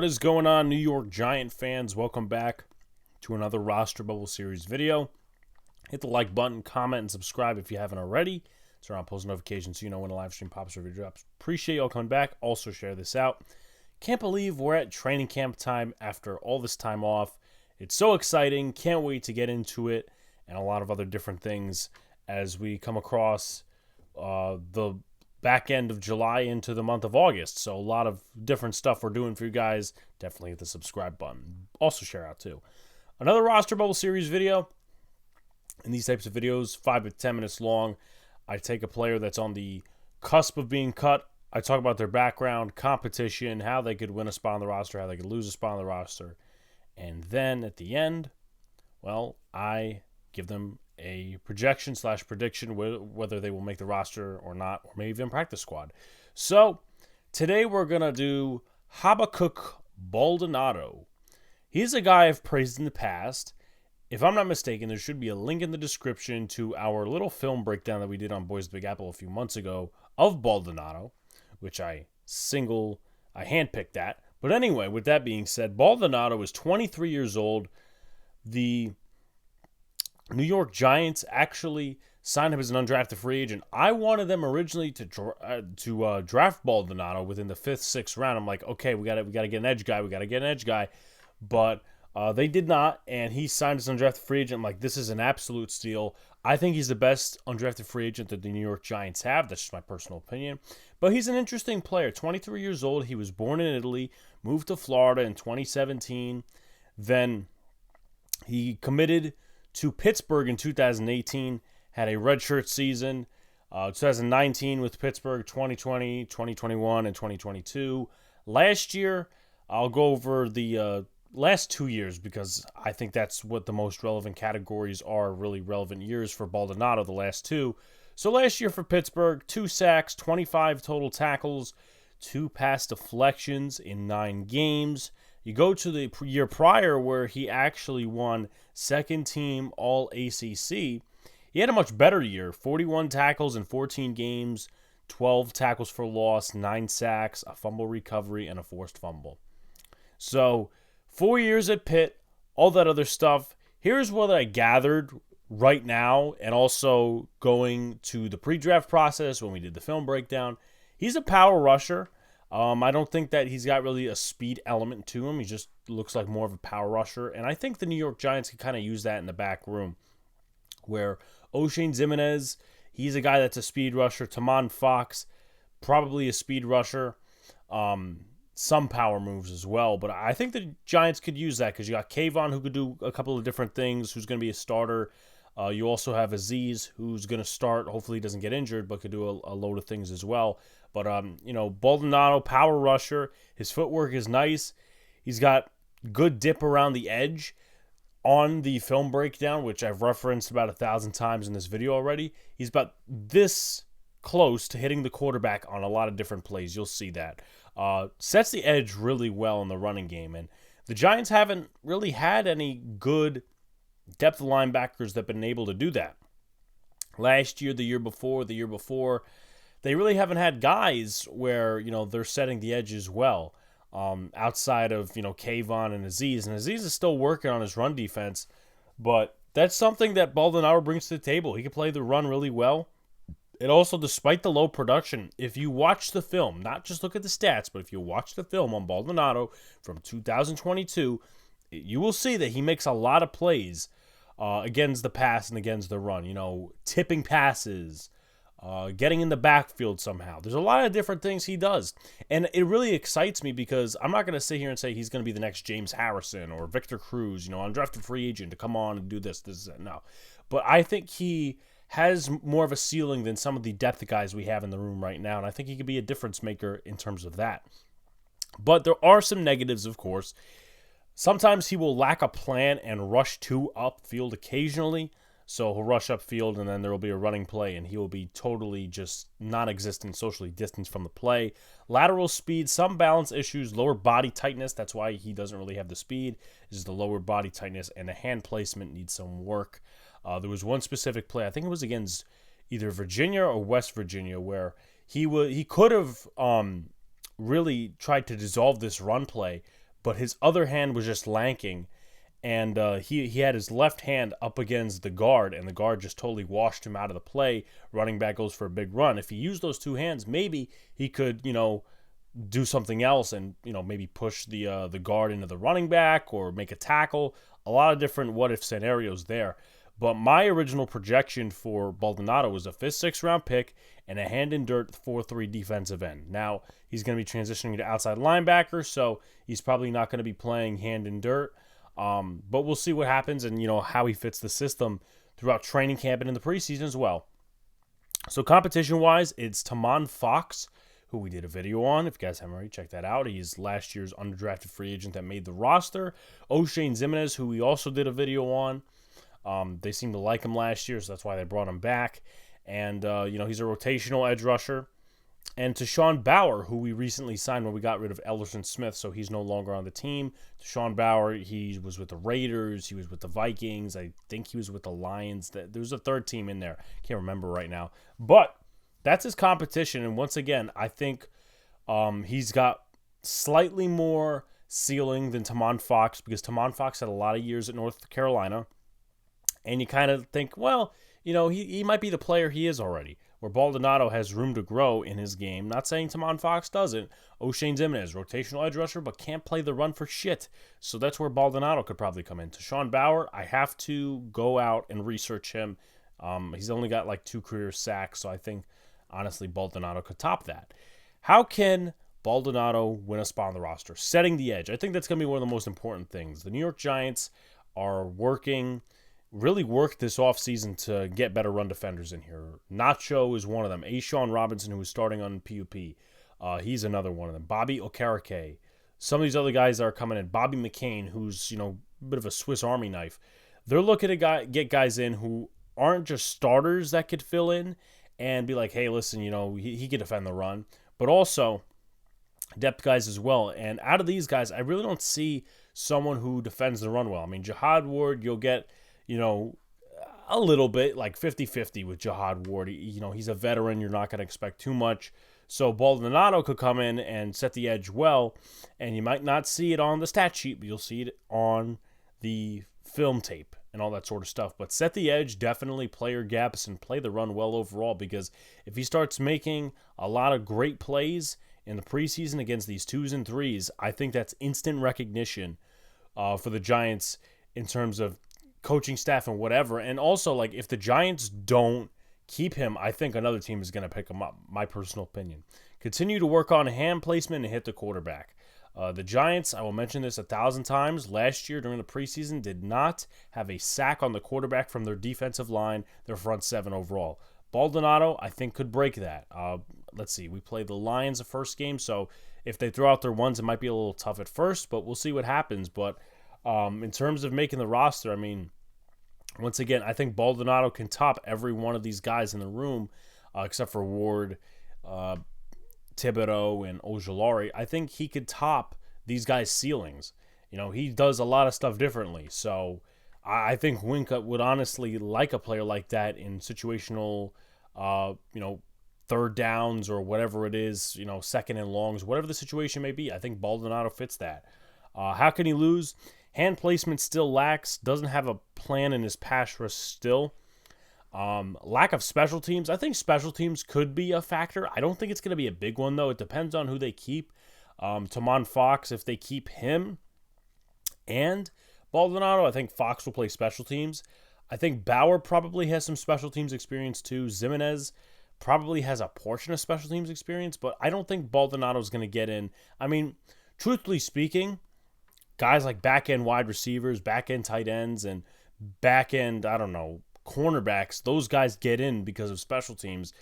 What is going on, New York Giant fans? Welcome back to another Roster Bubble Series video. Hit the like button, comment, and subscribe if you haven't already. Turn on post notifications so you know when a live stream pops or video drops. Appreciate y'all coming back. Also share this out. Can't believe we're at training camp time after all this time off. It's so exciting. Can't wait to get into it and a lot of other different things as we come across the back end of July into the month of August. So a lot of different stuff we're doing for you guys. Definitely hit the subscribe button. Also share out too. Another Roster Bubble Series video. In these types of videos, 5 to 10 minutes long, I take a player that's on the cusp of being cut. I talk about their background, competition, how they could win a spot on the roster, how they could lose a spot on the roster. And then at the end, well, I give them a projection / prediction whether they will make the roster or not, or maybe even practice squad. So today we're going to do Habakkuk Baldonado. He's a guy I've praised in the past. If I'm not mistaken, there should be a link in the description to our little film breakdown that we did on Boys of the Big Apple a few months ago of Baldonado, which I handpicked that. But anyway, with that being said, Baldonado is 23 years old. The New York Giants actually signed him as an undrafted free agent. I wanted them originally to draft Baldonado within the 5th, 6th round. I'm like, okay, we got to get an edge guy. But they did not, and he signed as an undrafted free agent. I'm like, this is an absolute steal. I think he's the best undrafted free agent that the New York Giants have. That's just my personal opinion. But he's an interesting player. 23 years old. He was born in Italy, moved to Florida in 2017. Then he committed to Pittsburgh in 2018, had a redshirt season, 2019 with Pittsburgh, 2020, 2021, and 2022. Last year, I'll go over the last 2 years because I think that's what the most relevant categories are, really relevant years for Baldonado, the last two. So last year for Pittsburgh, 2 sacks, 25 total tackles, 2 pass deflections in 9 games. You go to the year prior where he actually won second team All-ACC. He had a much better year, 41 tackles in 14 games, 12 tackles for loss, 9 sacks, a fumble recovery, and a forced fumble. So 4 years at Pitt, all that other stuff. Here's what I gathered right now and also going to the pre-draft process when we did the film breakdown. He's a power rusher. I don't think that he's got really a speed element to him. He just looks like more of a power rusher. And I think the New York Giants can kind of use that in the back room where O'Shane Ximenez, he's a guy that's a speed rusher. Tamon Fox, probably a speed rusher. Some power moves as well. But I think the Giants could use that because you got Kayvon who could do a couple of different things, who's going to be a starter. You also have Aziz who's going to start. Hopefully he doesn't get injured, but could do a load of things as well. But, Baldonado, power rusher. His footwork is nice. He's got good dip around the edge on the film breakdown, which I've referenced about 1,000 times in this video already. He's about this close to hitting the quarterback on a lot of different plays. You'll see that. Sets the edge really well in the running game. And the Giants haven't really had any good depth linebackers that have been able to do that. Last year, the year before, they really haven't had guys where, they're setting the edge as well. Outside of, Kayvon and Aziz. And Aziz is still working on his run defense. But that's something that Baldonado brings to the table. He can play the run really well. And also, despite the low production, if you watch the film, not just look at the stats, but if you watch the film on Baldonado from 2022, you will see that he makes a lot of plays against the pass and against the run. Tipping passes, getting in the backfield somehow. There's a lot of different things he does. And it really excites me because I'm not going to sit here and say he's going to be the next James Harrison or Victor Cruz, undrafted free agent to come on and do this, no. But I think he has more of a ceiling than some of the depth guys we have in the room right now, and I think he could be a difference maker in terms of that. But there are some negatives, of course. Sometimes he will lack a plan and rush too upfield occasionally. So he'll rush upfield, and then there will be a running play, and he will be totally just non-existent, socially distanced from the play. Lateral speed, some balance issues, lower body tightness. That's why he doesn't really have the speed. Is the lower body tightness, and the hand placement needs some work. There was one specific play, I think it was against either Virginia or West Virginia, where he could have really tried to dissolve this run play, but his other hand was just lanking, and he had his left hand up against the guard, and the guard just totally washed him out of the play. Running back goes for a big run. If he used those two hands, maybe he could, do something else and, maybe push the guard into the running back or make a tackle. A lot of different what-if scenarios there. But my original projection for Baldonado was a 5th, 6th round pick and a hand-in-dirt 4-3 defensive end. Now, he's going to be transitioning to outside linebacker, so he's probably not going to be playing hand-in-dirt. But we'll see what happens and, how he fits the system throughout training camp and in the preseason as well. So competition-wise, it's Tamon Fox, who we did a video on. If you guys haven't already, check that out. He's last year's undrafted free agent that made the roster. Oshane Ximines, who we also did a video on. They seemed to like him last year, so that's why they brought him back. And, he's a rotational edge rusher. And Tashawn Bauer, who we recently signed when we got rid of Ellerson Smith, so he's no longer on the team. Tashawn Bauer, he was with the Raiders. He was with the Vikings. I think he was with the Lions. There was a third team in there. Can't remember right now. But that's his competition. And once again, I think he's got slightly more ceiling than Tamon Fox because Tamon Fox had a lot of years at North Carolina. And you kind of think, well, he might be the player he is already. Where Baldonado has room to grow in his game. Not saying Tamon Fox doesn't. Oshane Ximines, rotational edge rusher, but can't play the run for shit. So that's where Baldonado could probably come in. Tashawn Bauer, I have to go out and research him. He's only got like 2 career sacks, so I think, honestly, Baldonado could top that. How can Baldonado win a spot on the roster? Setting the edge. I think that's going to be one of the most important things. The New York Giants are really worked this offseason to get better run defenders in here. Nacho is one of them. Ashawn Robinson, who was starting on PUP. He's another one of them. Bobby Okereke. Some of these other guys that are coming in. Bobby McCain, who's, a bit of a Swiss Army knife. They're looking to get guys in who aren't just starters that could fill in and be like, hey, listen, he could defend the run. But also depth guys as well. And out of these guys, I really don't see someone who defends the run well. I mean, Jihad Ward, you'll get a little bit, like 50-50 with Jihad Ward. He's a veteran. You're not going to expect too much. So Baldonado could come in and set the edge well, and you might not see it on the stat sheet, but you'll see it on the film tape and all that sort of stuff. But set the edge, definitely play your gaps and play the run well overall, because if he starts making a lot of great plays in the preseason against these 2s and 3s, I think that's instant recognition for the Giants in terms of coaching staff and whatever. And also, like, if the Giants don't keep him, I think another team is going to pick him up, my personal opinion. Continue to work on hand placement and hit the quarterback. The Giants, I will mention this 1,000 times, last year during the preseason did not have a sack on the quarterback from their defensive line, their front 7 overall. Baldonado, I think, could break that. Let's see, we played the Lions the first game, so if they throw out their ones, it might be a little tough at first, but we'll see what happens. But in terms of making the roster, I mean, once again, I think Baldonado can top every one of these guys in the room, except for Ward, Thibodeau, and Ojulari. I think he could top these guys' ceilings. He does a lot of stuff differently. So I think Winka would honestly like a player like that in situational, third downs or whatever it is, second and longs, whatever the situation may be. I think Baldonado fits that. How can he lose? Hand placement still lacks. Doesn't have a plan in his pass rush still. Lack of special teams. I think special teams could be a factor. I don't think it's going to be a big one, though. It depends on who they keep. Tamon Fox, if they keep him and Baldonado, I think Fox will play special teams. I think Bauer probably has some special teams experience, too. Ximines probably has a portion of special teams experience, but I don't think Baldonado is going to get in. I mean, truthfully speaking, guys like back-end wide receivers, back-end tight ends, and back-end, cornerbacks, those guys get in because of special teams.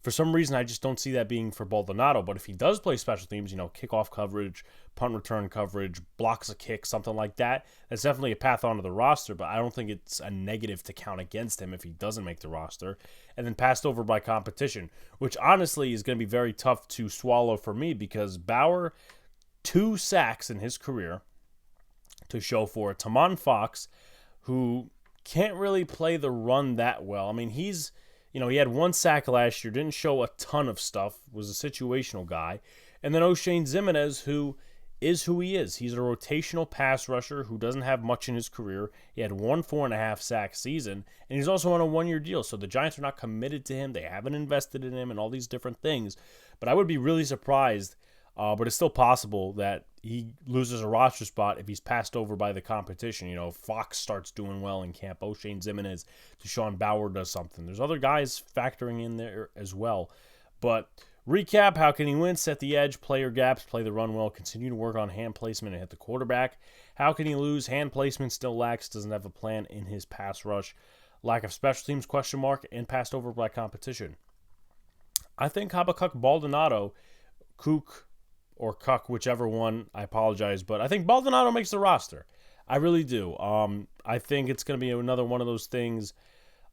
For some reason, I just don't see that being for Baldonado. But if he does play special teams, kickoff coverage, punt return coverage, blocks a kick, something like that, that's definitely a path onto the roster. But I don't think it's a negative to count against him if he doesn't make the roster. And then passed over by competition, which honestly is going to be very tough to swallow for me because Bauer, 2 sacks in his career to show for it. Tamon Fox, who can't really play the run that well. I mean, he had 1 sack last year, didn't show a ton of stuff, was a situational guy. And then Oshane Ximines, who is who he is. He's a rotational pass rusher who doesn't have much in his career. He had 1 4.5 sack season, and he's also on a 1-year deal. So the Giants are not committed to him. They haven't invested in him and all these different things. But I would be really surprised, but it's still possible that he loses a roster spot if he's passed over by the competition. You know, Fox starts doing well in camp. O'Shane Ximines, Deshaun Bauer does something. There's other guys factoring in there as well. But recap, how can he win? Set the edge, play your gaps, play the run well, continue to work on hand placement and hit the quarterback. How can he lose? Hand placement still lacks, doesn't have a plan in his pass rush. Lack of special teams, question mark, and passed over by competition. I think Habakkuk Baldonado, Kook or Cuck, whichever one, I apologize, but I think Baldonado makes the roster. I really do. I think it's going to be another one of those things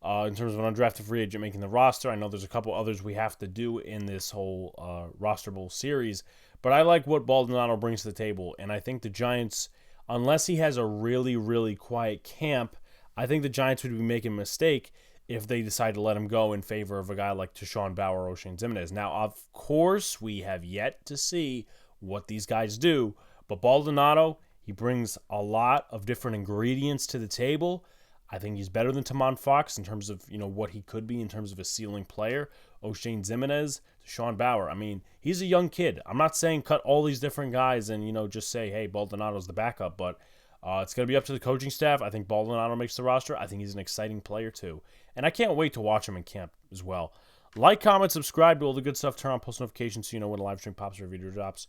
in terms of an undrafted free agent making the roster. I know there's a couple others we have to do in this whole roster bowl series, but I like what Baldonado brings to the table, and I think the Giants, unless he has a really, really quiet camp, I think the Giants would be making a mistake if they decide to let him go in favor of a guy like Deshaun Bauer or O'Shane Ximines. Now, of course, we have yet to see what these guys do, but Baldonado, he brings a lot of different ingredients to the table. I think he's better than Tamon Fox in terms of, you know, what he could be in terms of a ceiling player. O'Shane Ximines, Deshaun Bauer. I mean, he's a young kid. I'm not saying cut all these different guys and, you know, just say, hey, Baldonado's the backup, but it's going to be up to the coaching staff. I think Baldonado makes the roster. I think he's an exciting player too. And I can't wait to watch him in camp as well. Like, comment, subscribe to all the good stuff. Turn on post notifications so you know when a live stream pops or video drops.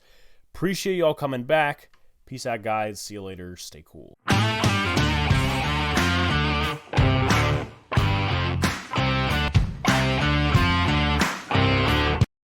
Appreciate you all coming back. Peace out, guys. See you later. Stay cool.